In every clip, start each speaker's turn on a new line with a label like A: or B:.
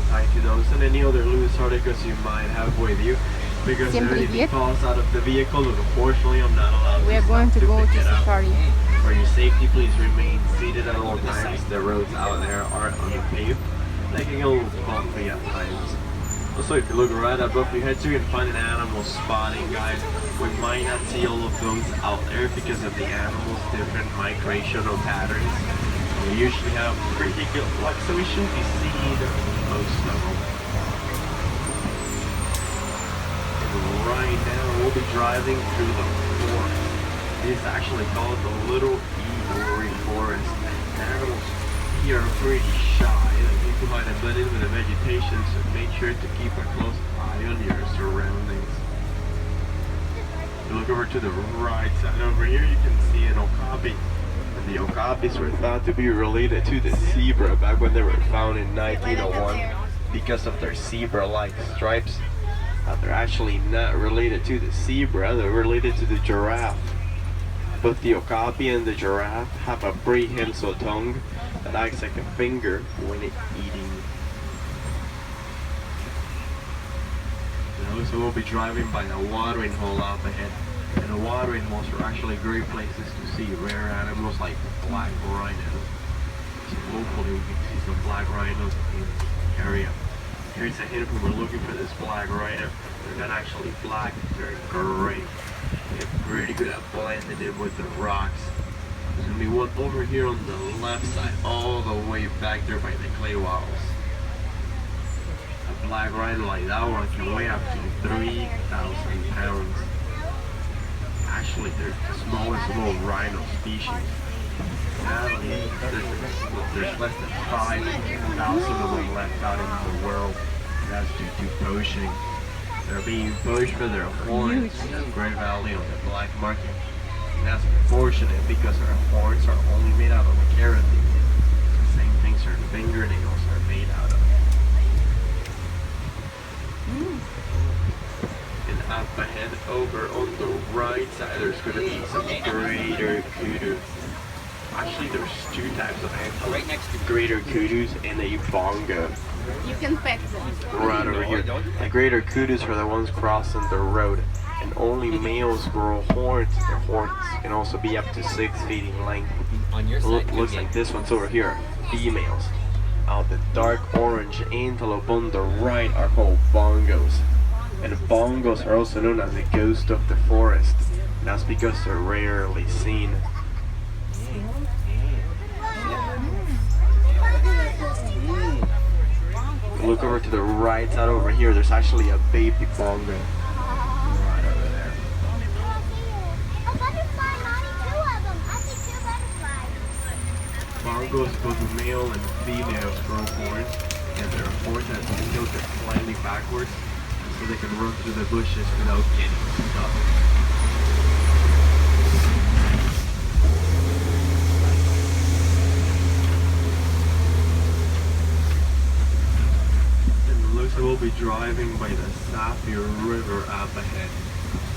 A: tied to those and any other loose articles you might have with you. Because if anything falls out of the vehicle, unfortunately I'm not allowed
B: we are going to go to safari.
A: For your safety, please remain seated at all times. The roads out there are unpaved. They can get a little bumpy at times. Also, if you look right above your head, you can find an animal spotting guide. We might not see all of those out there because of the animals' different migrational patterns. We usually have pretty good luck, so we shouldn't be seeing most of them. And right now, we'll be driving through the forest. It is actually called the Little Eagle Forest. The animals here are pretty shy. You might have blended in with the vegetation, so make sure to keep a close eye on your surroundings. If you look over to the right side over here, you can see an okapi. And the okapis were thought to be related to the zebra back when they were found in 1901 because of their zebra-like stripes. They're actually not related to the zebra, they're related to the giraffe. Both the okapi and the giraffe have a prehensile tongue that acts like a finger when eating. And also we'll be driving by the watering hole up ahead. And the watering holes are actually great places to see rare animals like black rhinos. So hopefully we can see some black rhinos in the area. Here's a hint when we're looking for this black rhino. They're not actually black, they're gray. They're pretty good at blending in with the rocks. There's going to be one over here on the left side, all the way back there by the clay walls. A black rhino like that one can weigh up to 3,000 pounds. Actually, they're the smallest of all rhino species. Sadly, there's less than 5,000 of them left out in the world. That's due to poaching. They're being poached for their horns in the Great Valley on the black market. And that's unfortunate because our horns are only made out of keratin. The same things our fingernails are made out of. And up ahead over on the right side, there's going to be some greater kudu. Actually, there's two types of antelope. Right next to greater kudus and a bongo.
B: You can pet them.
A: Right over here. The greater kudus are the ones crossing the road. And only males grow horns. Their horns can also be up to 6 feet in length. Looks like this one's over here. Females. The dark orange antelope on the right are called bongos. And bongos are also known as the ghost of the forest. And that's because they're rarely seen. Look over to the right side over here, there's actually a baby bongo. Right over there. Bongos, both male and female, grow horns, and their horns have been tilted slightly backwards so they can run through the bushes without getting stuck. So we'll be driving by the Sapphire River up ahead.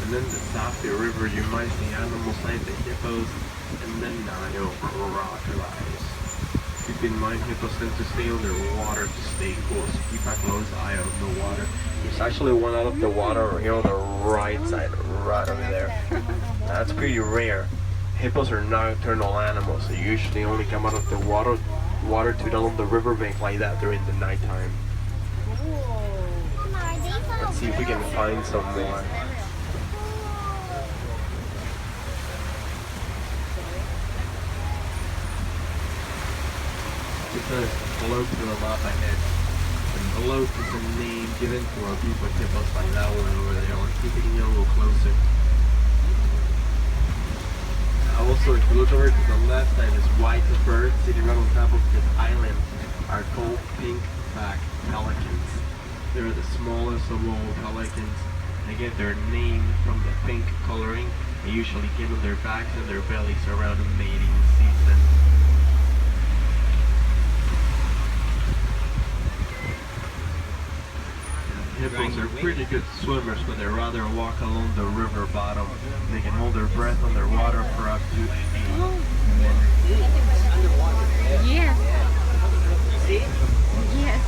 A: And then the Sapphire River, you might see animals like the hippos and the Nile crocodiles. Keep in mind, hippos tend to stay underwater to stay cool, so keep a close eye on the water. There's actually one out of the water over here on the right side, right over there. That's pretty rare. Hippos are nocturnal animals, so usually only come out of the water to down the riverbank like that during the nighttime. Let's see if we can find some more. It's a colloquial up ahead. And colloque is a name given to a group of hippos like that one over there. We're keeping it a little closer. Also, if you look over to the left side, this white bird sitting right on top of this island are called pink-backed pelicans. They're the smallest of all pelicans. They get their name from the pink coloring. They usually give on their backs and their bellies around the mating season. Hippos are pretty good swimmers, but they rather walk along the river bottom. They can hold their breath underwater for up to 8 minutes.
B: Yes. Yes.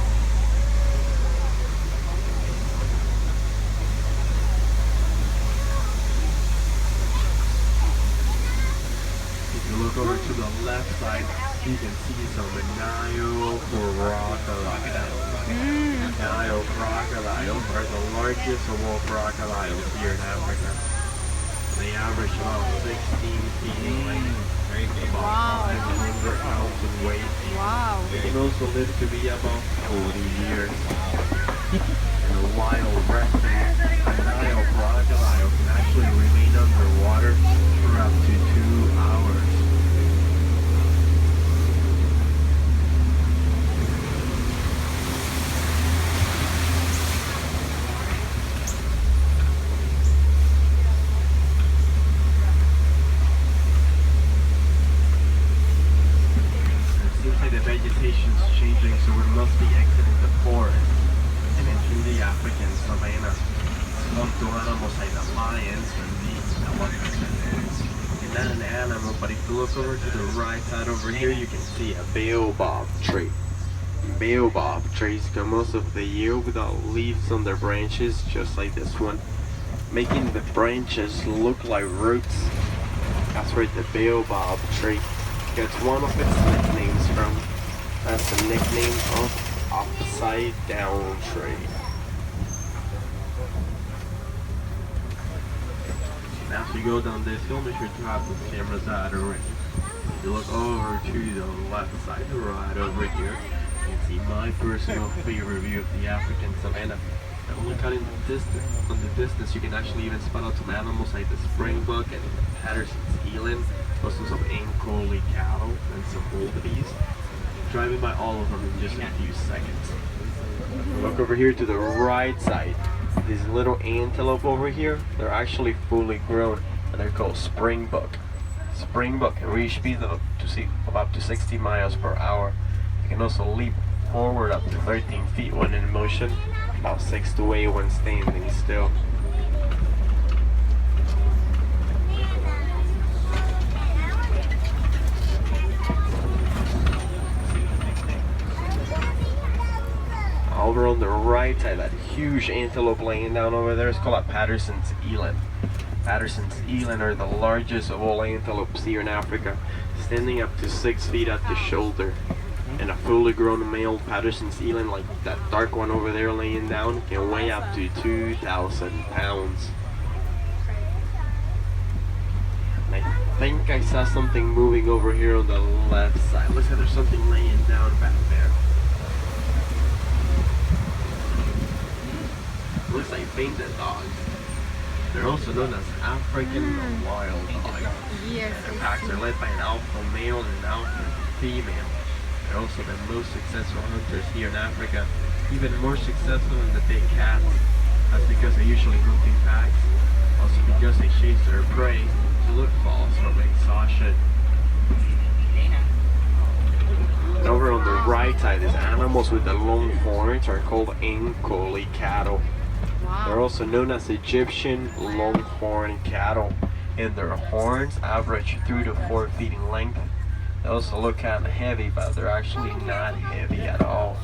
A: Nile crocodiles. Nile crocodiles are the largest of all crocodiles here in Africa. They average about 16 feet in length, about 500 pounds in weight.
B: Wow.
A: They can also live to be about 40 years. In a wild resting, a Nile crocodile can actually remain underwater for up to 2 hours. The vegetation's changing, so we must be exiting the forest and entering the African savanna. Some to animals like the lions and the elephants. And not an animal, but if you look over to the right side over here, you can see a baobab tree. Baobab trees come most of the year without leaves on their branches, just like this one, making the branches look like roots. That's where the baobab tree gets one of its nicknames from. That's the nickname of upside down tree. Now as you go down this hill, make sure to have the cameras out already. If you look over to the left side, right over here, you can see my personal favorite view of the African savanna. And when looking in the distance, you can actually even spot out some animals like the springbok and Patterson's eland. Also some Ankoli cattle and some wildebeest. Driving by all of them in just a few seconds. Look over here to the right side. These little antelope over here, they're actually fully grown and they're called springbok. Springbok can reach speeds of up to 60 miles per hour. They can also leap forward up to 13 feet when in motion, about 6 to 8 when standing still. Over on the right side, that huge antelope laying down over there is called a Patterson's eland. Patterson's eland are the largest of all antelopes here in Africa, standing up to 6 feet at the shoulder. And a fully grown male Patterson's eland, like that dark one over there laying down, can weigh up to 2,000 pounds. And I think I saw something moving over here on the left side. Looks like there's something laying down back there. Looks like painted dogs. They're also known as African wild dogs.
B: Yes.
A: Their packs are led by an alpha male and an alpha female. They're also the most successful hunters here in Africa, even more successful than the big cats. That's because they're usually hunting packs, also because they chase their prey to look false from exhaustion. And over on the right side, these animals with the long horns are called Ankoli cattle.
B: Wow.
A: They're also known as Egyptian longhorn cattle, and their horns average 3 to 4 feet in length. They also look kind of heavy, but they're actually not heavy at all.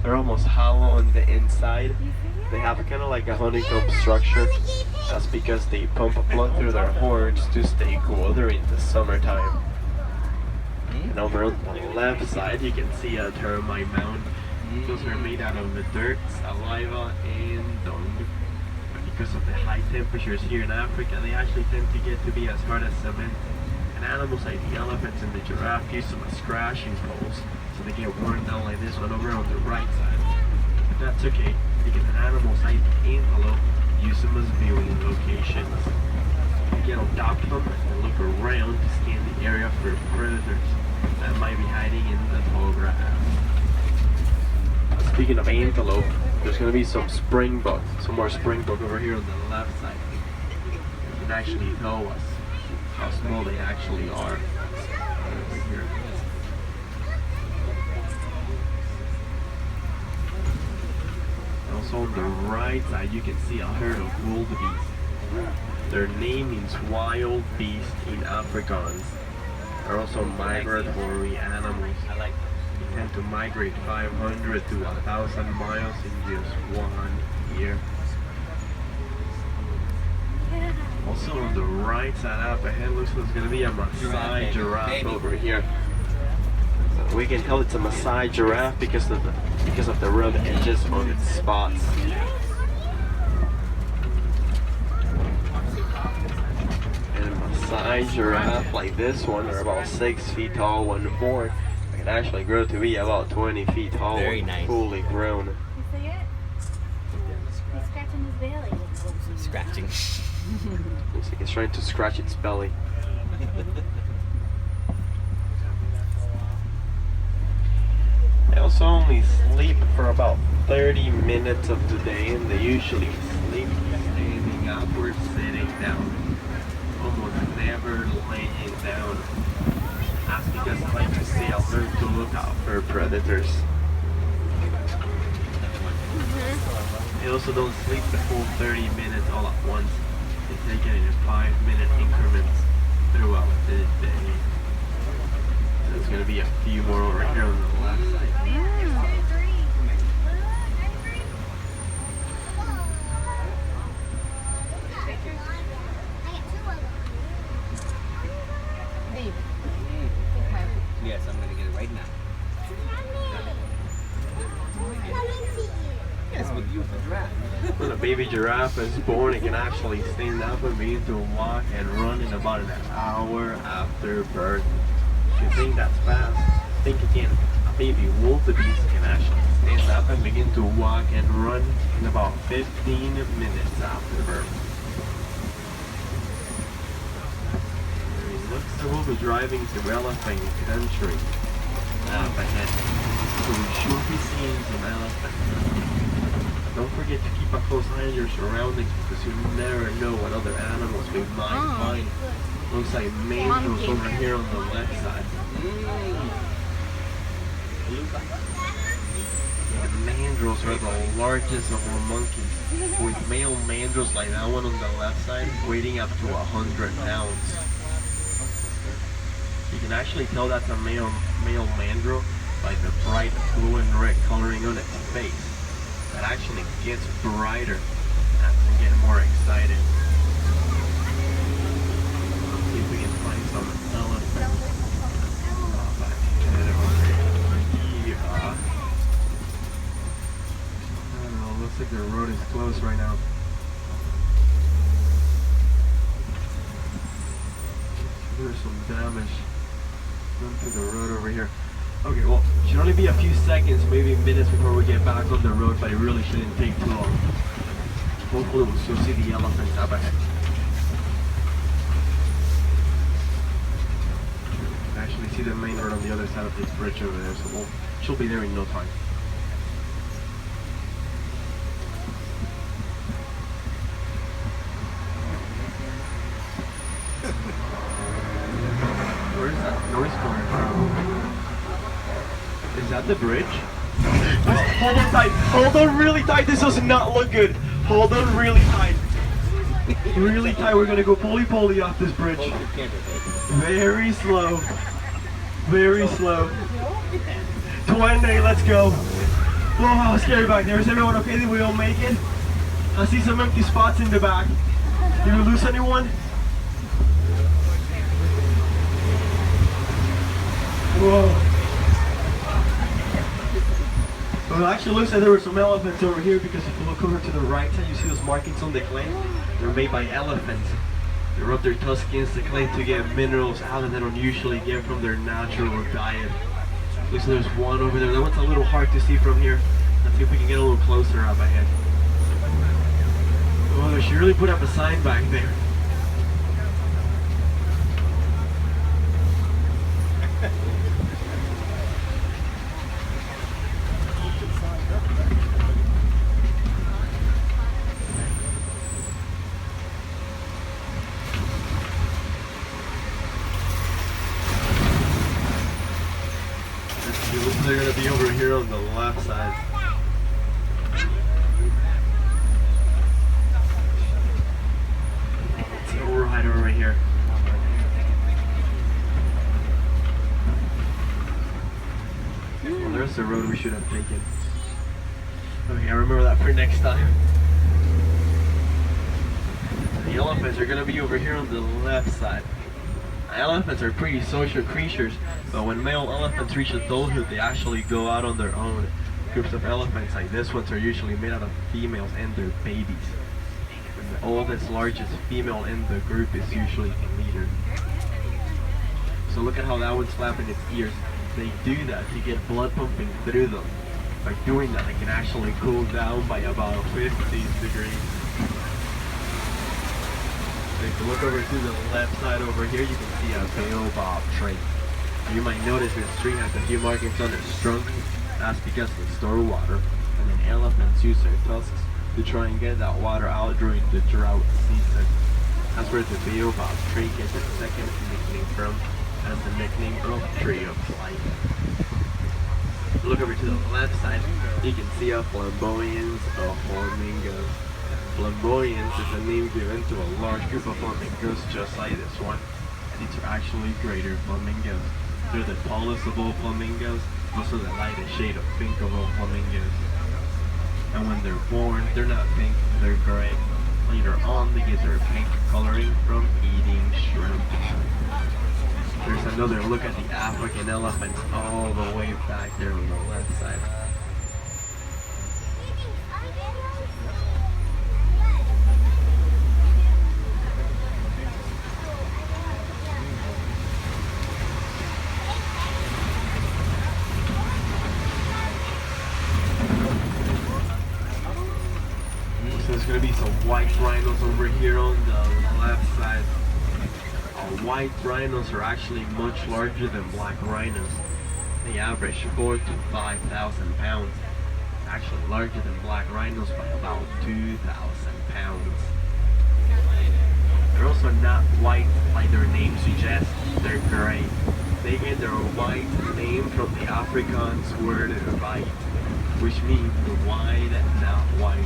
A: They're almost hollow on the inside. They have kind of like a honeycomb structure. That's because they pump blood through their horns to stay cool during the summertime. And over on the left side, you can see a termite mound. Those are made out of the dirt, saliva, and dung. But because of the high temperatures here in Africa, they actually tend to get to be as hard as cement. And animals like the elephants and the giraffe use them as scratching poles, so they get worn down like this one over on the right side. But that's okay, because animals like the antelope use them as viewing locations. You get on top of them and look around to scan the area for predators that might be hiding in the tall grass. Speaking of antelope, there's going to be some springbok, some more springbok over here on the left side. You can actually tell us how small they actually are. Over here. Also on the right side, you can see a herd of wildebeest. Their name means wild beast in Afrikaans. They're also migratory animals. They tend to migrate 500 to 1,000 miles in just 1 year. Also on the right side up ahead looks like there's going to be a Maasai giraffe over here. We can tell it's a Maasai giraffe because of the rough edges on its spots. And a Maasai giraffe like this one are about 6 feet tall when born. It can actually grow to be about 20 feet tall when fully grown.
C: You see it? He's scratching his belly.
D: Scratching.
A: Looks like it's trying to scratch its belly. They also only sleep for about 30 minutes of the day, and they usually sleep standing upward, sitting down, almost never laying down. That's because, like I say, I'll learn to look out for predators. They also don't sleep the full 30 minutes all at once. They take it in 5-minute increments throughout the day. There's going to be a few more over here on the left side.
B: Dave.
D: Yes, I'm gonna get it right now. Yes, with you for giraffe.
A: When a baby giraffe is born, it can actually stand up and begin to walk and run in about an hour after birth. If you think that's fast, think again. A baby wildebeest can actually stand up and begin to walk and run in about 15 minutes after birth. Looks like we'll be driving to elephant country up ahead. So we should be seeing some elephants. Don't forget to keep a close eye on your surroundings because you never know what other animals we might find. Looks like mandrills over here on the left side. Yeah, mandrills are the largest of all monkeys, with male mandrills like that one on the left side weighing up to 100 pounds. You can actually tell that's a male mandrill by the bright blue and red coloring on its face. That actually gets brighter as we get more excited. Let's see if we can find some elephants. Yeah. I don't know, looks like the road is closed right now. There's some damage done to the road over here. Okay, well, it should only be a few seconds, maybe minutes before we get back on the road, but it really shouldn't take too long. Hopefully we'll still see the elephants up ahead. I actually see the main road on the other side of this bridge over there, so she'll be there in no time. Where's that noise coming from? Is that the bridge? Hold on tight. Hold on really tight. This does not look good. Hold on really tight. Really tight. We're gonna go pulley off this bridge. Very slow. Very slow. 20, let's go. Whoa, how scary back there. Is everyone okay? Did we all make it? I see some empty spots in the back. Did we lose anyone? Whoa. Well, it actually looks like there were some elephants over here because if you look over to the right side, you see those markings on the clay. They're made by elephants. They rub their tusks against the clay to get minerals out that they don't usually get from their natural diet. Looks like there's one over there. That one's a little hard to see from here. Let's see if we can get a little closer up ahead. Oh, they should really put up a sign back there. They're going to be over here on the left side. Let's go right over here. Well, there's the road we should have taken. Okay, I remember that for next time. The elephants are going to be over here on the left side. Elephants are pretty social creatures, but when male elephants reach adulthood, they actually go out on their own. Groups of elephants like this ones are usually made out of females and their babies. And the oldest, largest female in the group is usually the leader. So look at how that one's flapping its ears. They do that to get blood pumping through them. By doing that, they can actually cool down by about 50 degrees. If you look over to the left side over here, you can see a baobab tree. You might notice this tree has a few markings on its trunk. That's because they store water, and then elephants use their tusks to try and get that water out during the drought season. That's where the baobab tree gets its second nickname from, as the nickname of Tree of Life. Look over to the left side, you can see a flamboyance of flamingos. Flamboyance is a name given to a large group of flamingos just like this one. These are actually greater flamingos. They're the tallest of all flamingos, also the lightest shade of pink of all flamingos. And when they're born, they're not pink, they're gray. Later on, they get their pink coloring from eating shrimp. There's another look at the African elephants all the way back there on the left side. So there's going to be some white rhinos over here on the left side. White rhinos are actually much larger than black rhinos. They average 4,000 to 5,000 pounds. Actually larger than black rhinos by about 2,000 pounds. They're also not white like their name suggests. They're gray. They get their white name from the Afrikaans word white, which means the wide, not white.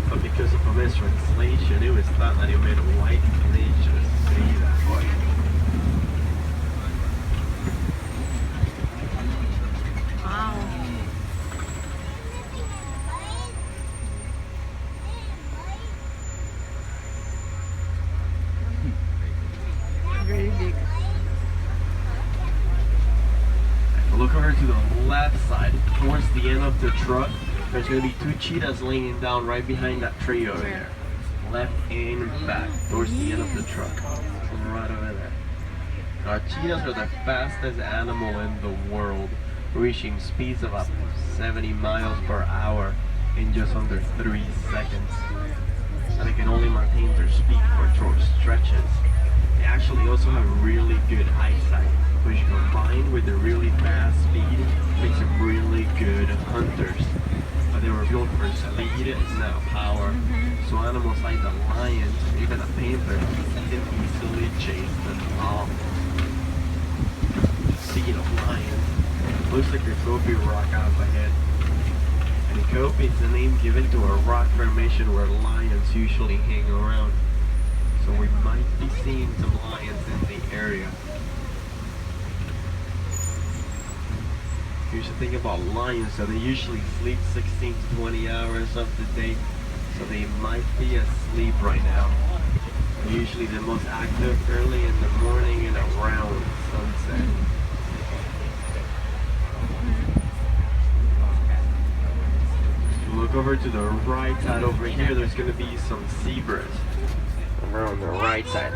A: But because of a mistranslation, it was thought that it meant white, and they just say that white.
B: Wow. Very big.
A: Look over to the left side, towards the end of the truck. There's going to be two cheetahs laying down right behind that tree over there. Left and back, towards the end of the truck. Right over there. Now, cheetahs are the fastest animal in the world, reaching speeds of up to 70 miles per hour in just under 3 seconds. And they can only maintain their speed for short stretches. They actually also have really good eyesight, which combined with their really fast speed makes them really good hunters. But they were built for speed, not power. So animals like the lion, even a panther, can easily chase them off. Speaking of lions, looks like a Kobe rock up ahead. And Kobe is the name given to a rock formation where lions usually hang around. So we might be seeing some lions in the area. Here's the thing about lions, so they usually sleep 16 to 20 hours of the day, so they might be asleep right now. They're usually the most active early in the morning and around sunset. If you look over to the right side over here, there's going to be some zebras. Over on the right side.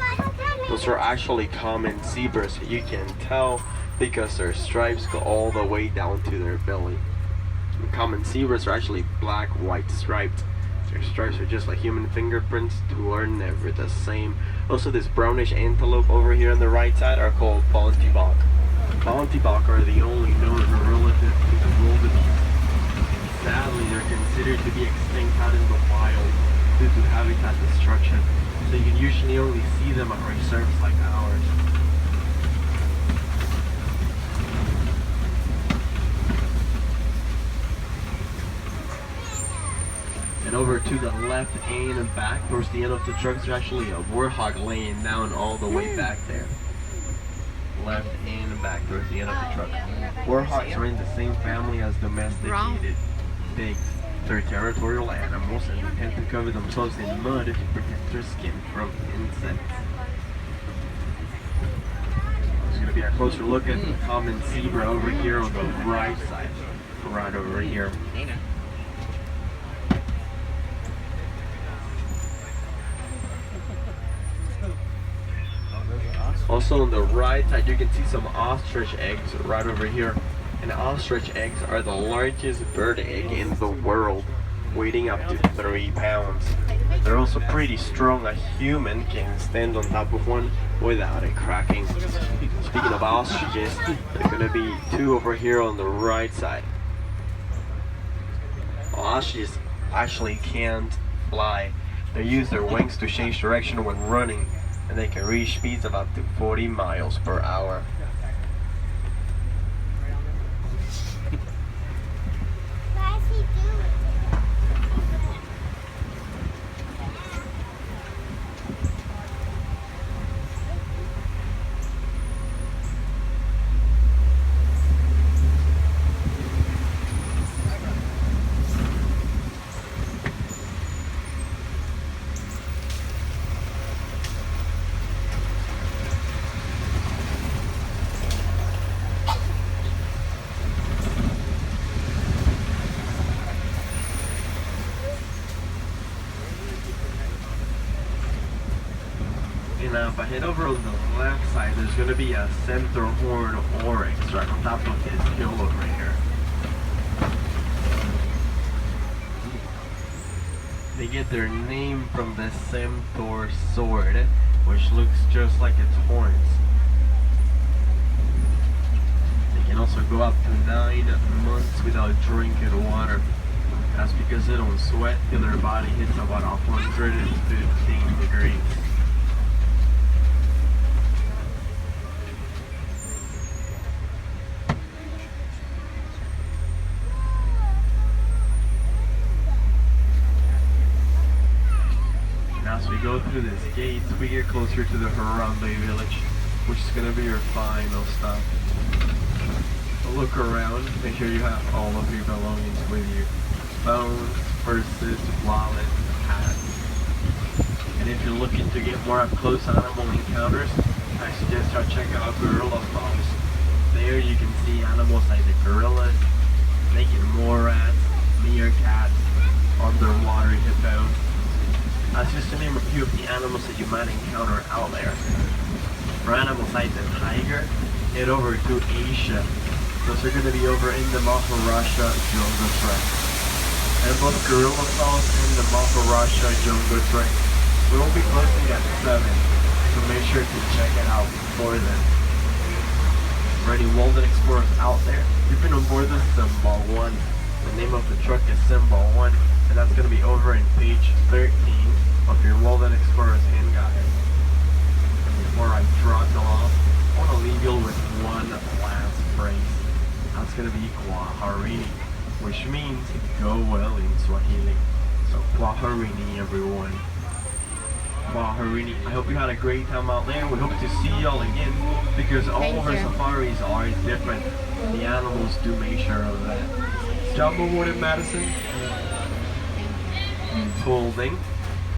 A: Those are actually common zebras. You can tell because their stripes go all the way down to their belly. The common zebras are actually black, white striped. Their stripes are just like human fingerprints, two are never the same. Also, this brownish antelope over here on the right side are called bontebok. Bontebok are the only known relative to the wildebeest. Sadly, they're considered to be extinct out in the wild due to habitat destruction. So you can usually only see them at reserves like ours. And over to the left and back, towards the end of the truck, there's actually a warthog laying down all the way back there. Left and back towards the end of the truck. Warthogs are in the same family as domesticated pigs. They're territorial animals and they tend to cover themselves in mud to protect their skin from insects. gonna be a closer look at the common zebra over here on the right side. Right over here.
D: Dana.
A: Also on the right side, you can see some ostrich eggs right over here. And ostrich eggs are the largest bird egg in the world, weighing up to 3 pounds. They're also pretty strong. A human can stand on top of one without it cracking. Speaking of ostriches, there's gonna be 2 over here on the right side. Ostriches actually can't fly. They use their wings to change direction when running, and they can reach speeds of up to 40 miles per hour.
C: Why is he doing it?
A: Now, if I head over on the left side, there's going to be a center horn oryx right on top of this hill over here. They get their name from the centaur sword, which looks just like its horns. They can also go up to 9 months without drinking water. That's because they don't sweat till their body hits about 115 degrees. As we go through this gate, we get closer to the Harambe village, which is going to be your final stop. Look around, make sure you have all of your belongings with you. Phones, purses, wallets, hats. And if you're looking to get more up-close animal encounters, I suggest you check out gorilla falls. There you can see animals like the gorillas, naked morats, meerkats, underwater hippos. That's just to name a few of the animals that you might encounter out there. For animals like the tiger, head over to Asia. Those are going to be over in the Maharashtra jungle trek. And both gorilla falls and the Maharashtra jungle trek will be closing at 7, so make sure to check it out before then. For any Walden explorers out there, you've been on board the Symbol 1. The name of the truck is Symbol 1, and that's going to be over in page 13 of your Walden Explorers Hand Guide. And before I drop it off, I want to leave you with one last phrase. That's going to be Kwaherini, which means go well in Swahili. So Kwaherini, everyone. Kwaherini. I hope you had a great time out there. We hope to see y'all again, because all of our safaris are different. The animals do make sure of that. Job rewarded, Madison. Holding.